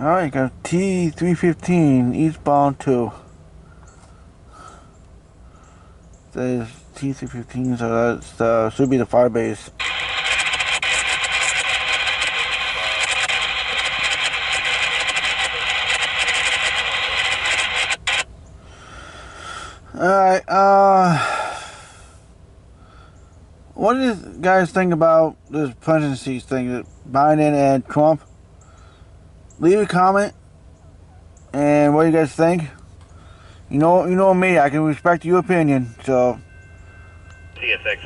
Alright, got T315 eastbound 2. Says T315, so that's should be the fire base. Alright, what do you guys think about this presidency thing, Biden and Trump? Leave a comment, and what do you guys think? You know me, I can respect your opinion, so. CSX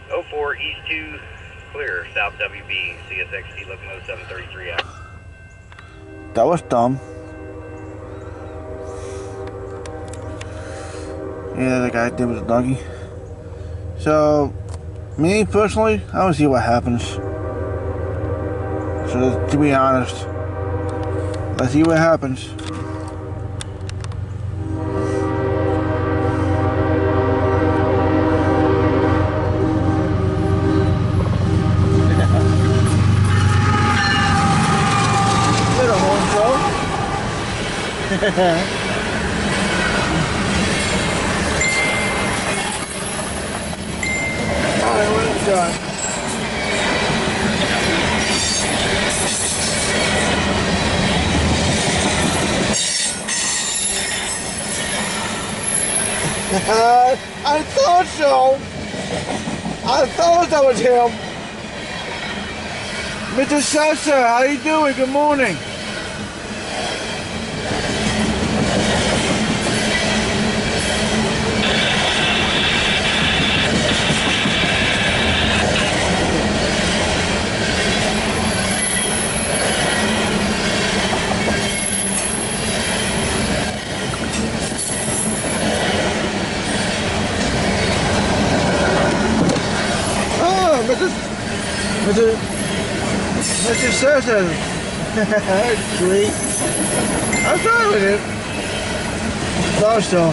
T315-04 East 2, clear, South WB, CSX T locomotive 733 out. That was dumb. Yeah, the guy did was a donkey. So, me personally, I don't see what happens. So, to be honest, let's see what happens. Little home show. Alright, what is that? I thought so. I thought that was him. Mr. Sessa, how you doing? Good morning. Mr. Sosa. Sweet. I'm fine with it. Thought so.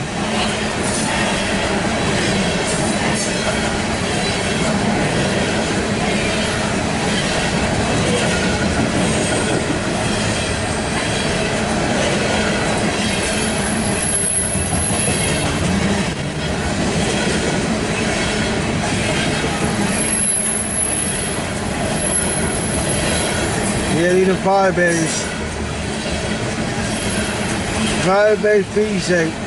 Yeah, need a fire base. Fire base precinct. Right.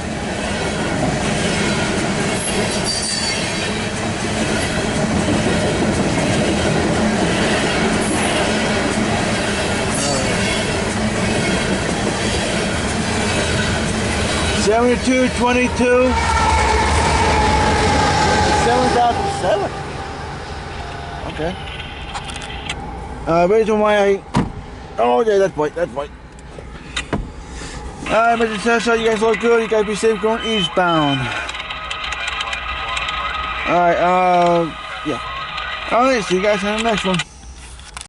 7222 7007. Okay. Reason why I. Oh yeah, that's right, that's right. Alright, Mr. Tessa, you guys look good. You guys be safe going eastbound. Alright, yeah. Alright, see you guys in the next one.